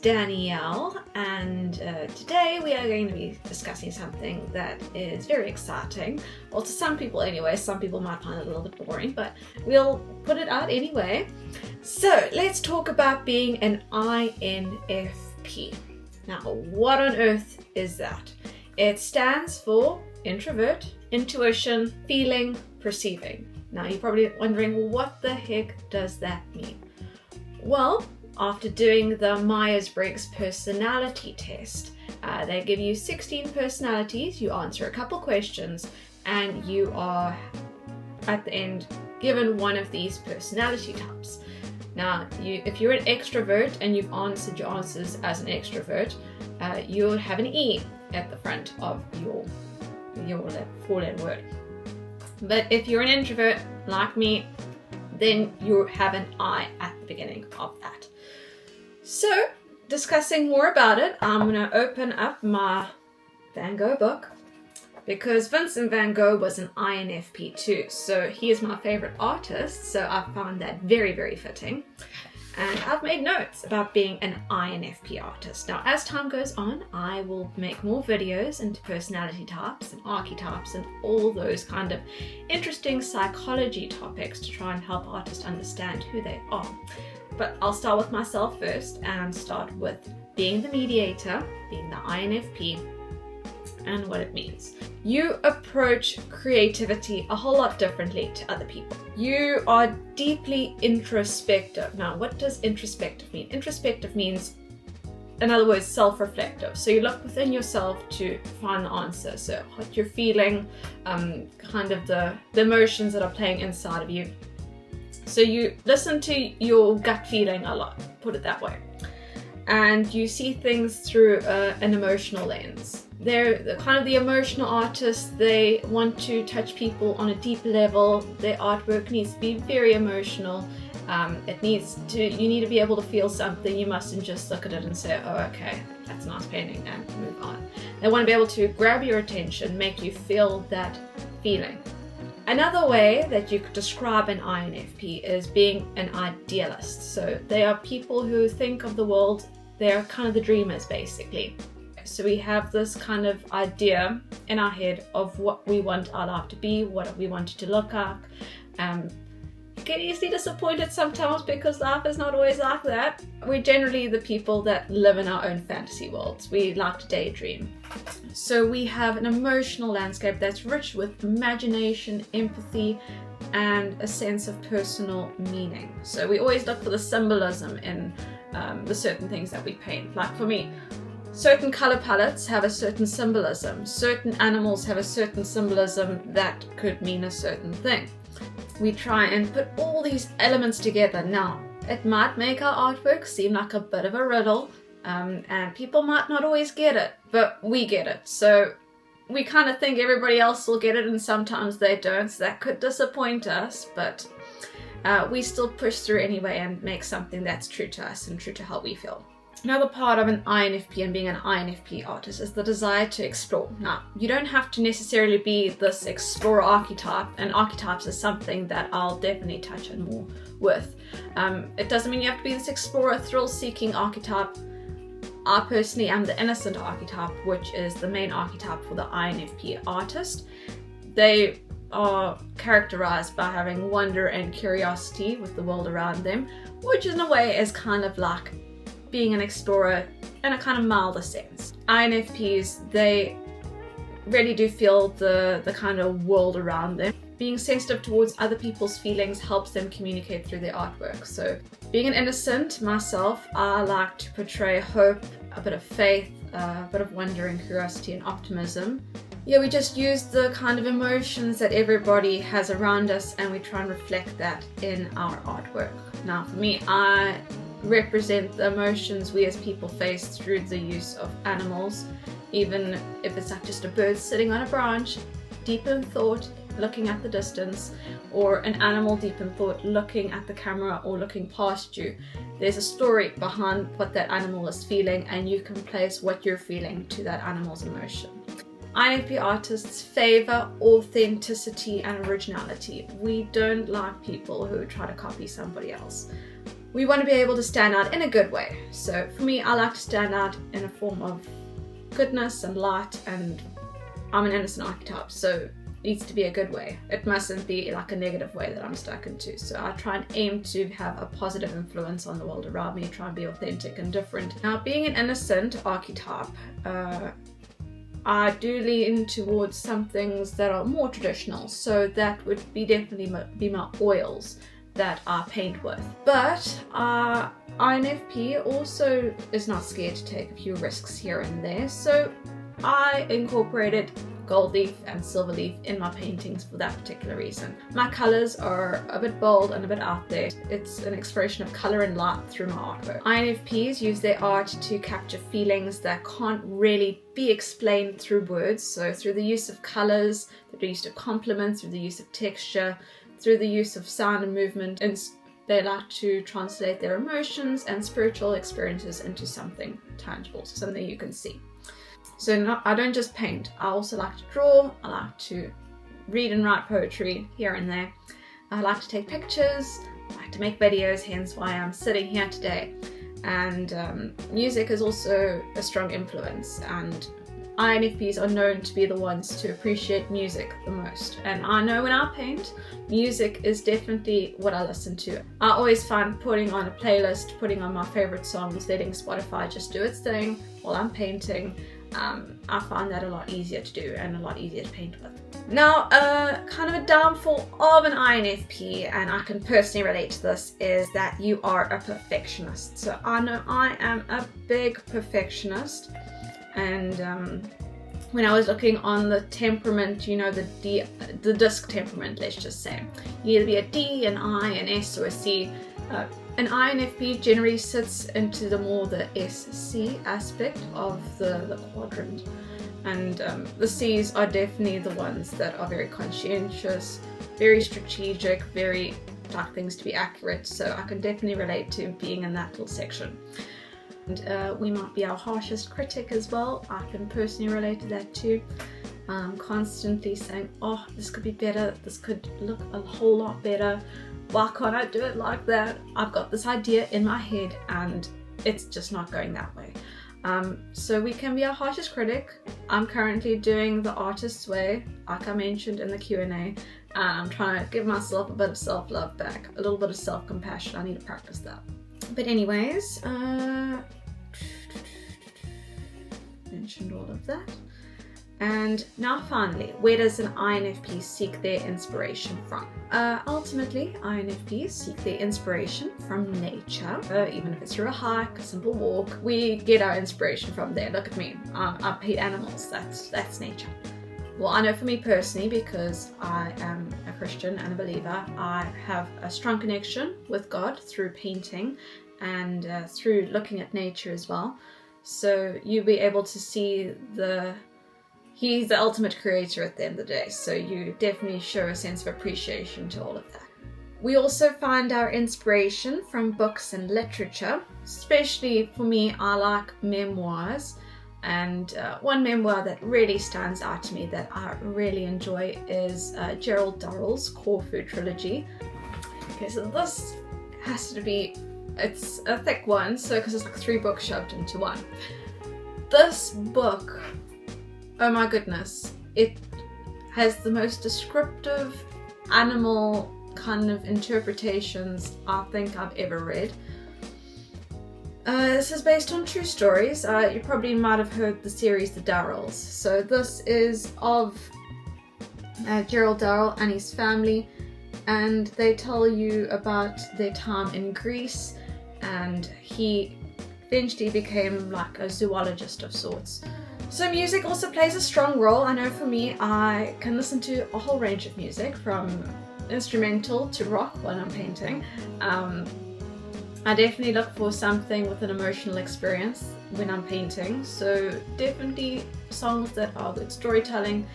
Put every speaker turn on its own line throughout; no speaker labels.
Danielle, and today we are going to be discussing something that is very exciting. Well, to some people anyway. Some people might find it a little bit boring, but we'll put it out anyway. So let's talk about being an INFP. Now, what on earth is that? It stands for introvert, intuition, feeling, perceiving. Now, you're probably wondering, well, what the heck does that mean? Well, after doing the Myers Briggs Personality test, they give you 16 personalities, you answer a couple questions, and you are, at the end, given one of these personality types. Now, if you're an extrovert and you've answered your answers as an extrovert, you'll have an E at the front of your four-letter word. But if you're an introvert, like me, then you have an I at the beginning of that. So, discussing more about it, I'm going to open up my Van Gogh book, because Vincent van Gogh was an INFP too, so he is my favorite artist, so I found that very, very fitting. And I've made notes about being an INFP artist. Now, as time goes on, I will make more videos into personality types and archetypes and all those kind of interesting psychology topics to try and help artists understand who they are. But I'll start with myself first and start with being the mediator, being the INFP, and what it means. You approach creativity a whole lot differently to other people. You are deeply introspective. Now, what does introspective mean? Introspective means, in other words, self-reflective. So you look within yourself to find the answer. So what you're feeling, kind of the emotions that are playing inside of you. So you listen to your gut feeling a lot, put it that way. And you see things through an emotional lens. They're kind of the emotional artists. They want to touch people on a deep level. Their artwork needs to be very emotional. You need to be able to feel something. You mustn't just look at it and say, oh, okay, that's a nice painting, and move on. They want to be able to grab your attention, make you feel that feeling. Another way that you could describe an INFP is being an idealist. So they are people who think of the world, they're kind of the dreamers basically. So we have this kind of idea in our head of what we want our life to be, what we want it to look like. You get easily disappointed sometimes because life is not always like that. We're generally the people that live in our own fantasy worlds. We like to daydream. So we have an emotional landscape that's rich with imagination, empathy, and a sense of personal meaning. So we always look for the symbolism in the certain things that we paint. Like for me, certain color palettes have a certain symbolism. Certain animals have a certain symbolism that could mean a certain thing. We try and put all these elements together. Now, it might make our artwork seem like a bit of a riddle, and people might not always get it, but we get it. So we kind of think everybody else will get it, and sometimes they don't, so that could disappoint us, but we still push through anyway and make something that's true to us and true to how we feel. Another part of an INFP and being an INFP artist is the desire to explore. Now, you don't have to necessarily be this explorer archetype, and archetypes is something that I'll definitely touch on more with. It doesn't mean you have to be this explorer, thrill-seeking archetype. I personally am the innocent archetype, which is the main archetype for the INFP artist. They are characterized by having wonder and curiosity with the world around them, which in a way is kind of like being an explorer in a kind of milder sense. INFPs, they really do feel the kind of world around them. Being sensitive towards other people's feelings helps them communicate through their artwork. So being an innocent myself, I like to portray hope, a bit of faith, a bit of wonder and curiosity and optimism. Yeah, we just use the kind of emotions that everybody has around us, and we try and reflect that in our artwork. Now for me, I represent the emotions we as people face through the use of animals, even if it's like just a bird sitting on a branch, deep in thought, looking at the distance, or an animal deep in thought, looking at the camera or looking past you. There's a story behind what that animal is feeling, and you can place what you're feeling to that animal's emotion. INFP artists favor authenticity and originality. We don't like people who try to copy somebody else. we want to be able to stand out in a good way. So for me, I like to stand out in a form of goodness and light, and I'm an innocent archetype, so it needs to be a good way. It mustn't be like a negative way that I'm stuck into. So I try and aim to have a positive influence on the world around me, try and be authentic and different. Now, being an innocent archetype, I do lean towards some things that are more traditional, so that would be definitely be my oils that I paint with. But INFP also is not scared to take a few risks here and there, so I incorporated gold leaf and silver leaf in my paintings for that particular reason. My colours are a bit bold and a bit out there. It's an expression of colour and light through my artwork. INFPs use their art to capture feelings that can't really be explained through words, so through the use of colours, through the use of complements, through the use of texture, through the use of sound and movement, and they like to translate their emotions and spiritual experiences into something tangible, so something you can see. So I don't just paint, I also like to draw, I like to read and write poetry here and there. I like to take pictures, I like to make videos, hence why I'm sitting here today. And music is also a strong influence, and INFPs are known to be the ones to appreciate music the most. And I know when I paint, music is definitely what I listen to. I always find putting on a playlist, putting on my favorite songs, letting Spotify just do its thing while I'm painting, I find that a lot easier to do and a lot easier to paint with. Now, kind of a downfall of an INFP, and I can personally relate to this, is that you are a perfectionist. So I know I am a big perfectionist, and when I was looking on the temperament, you know, the disc temperament, let's just say, you either be a D, an I, an S, or a C. An INFP generally sits into the SC aspect of the quadrant, and the Cs are definitely the ones that are very conscientious, very strategic, very like things to be accurate. So I can definitely relate to being in that little section. And we might be our harshest critic as well. I can personally relate to that too. Constantly saying, oh, this could be better, this could look a whole lot better, why can't I do it like that? I've got this idea in my head and it's just not going that way. So we can be our harshest critic. I'm currently doing the artist's way, like I mentioned in the Q&A, and I'm trying to give myself a bit of self-love back, a little bit of self-compassion. I need to practice that. But anyways, mentioned all of that. And now finally, where does an INFP seek their inspiration from? Ultimately, INFPs seek their inspiration from nature. Even if it's through a hike, a simple walk, we get our inspiration from there. Look at me, I paint animals, that's nature. Well, I know for me personally, because I am a Christian and a believer, I have a strong connection with God through painting and through looking at nature as well. So you'll be able to see He's the ultimate creator at the end of the day, so you definitely show a sense of appreciation to all of that. We also find our inspiration from books and literature. Especially for me, I like memoirs, and one memoir that really stands out to me that I really enjoy is Gerald Durrell's Corfu trilogy. Okay, so this has to be, it's a thick one, so because it's like 3 books shoved into one. This book, oh my goodness, it has the most descriptive animal kind of interpretations I think I've ever read. This is based on true stories. You probably might have heard the series The Durrells. So this is of Gerald Durrell and his family, and they tell you about their time in Greece, and he eventually became like a zoologist of sorts. So music also plays a strong role. I know for me, I can listen to a whole range of music, from instrumental to rock when I'm painting. I definitely look for something with an emotional experience when I'm painting, so definitely songs that are good storytelling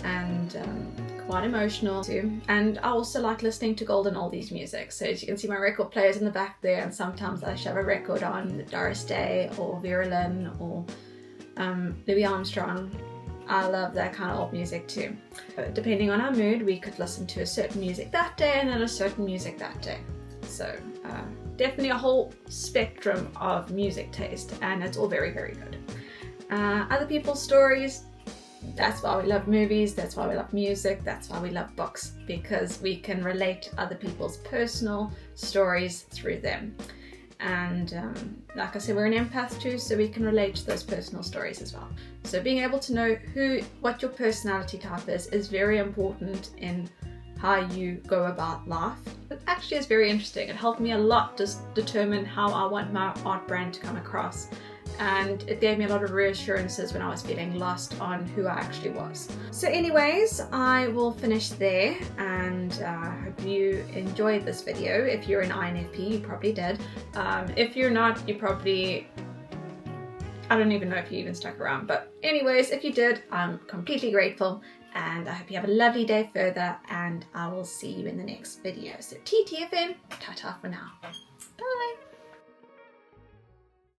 and quite emotional too. And I also like listening to golden oldies music, so as you can see my record player's in the back there, and sometimes I shove a record on Doris Day or Vera Lynn or Louis Armstrong. I love that kind of old music too. Depending on our mood, we could listen to a certain music that day and then a certain music that day. So definitely a whole spectrum of music taste, and it's all very, very good. Other people's stories, that's why we love movies, that's why we love music, that's why we love books, because we can relate to other people's personal stories through them. And like I said, we're an empath too, so we can relate to those personal stories as well. So being able to know what your personality type is very important in how you go about life. It actually is very interesting. It helped me a lot to determine how I want my art brand to come across. And it gave me a lot of reassurances when I was feeling lost on who I actually was. So anyways, I will finish there, and I hope you enjoyed this video. If you're an INFP, you probably did. If you're not, you probably, I don't even know if you even stuck around. But anyways, if you did, I'm completely grateful, and I hope you have a lovely day further, and I will see you in the next video. So TTFN, ta-ta for now.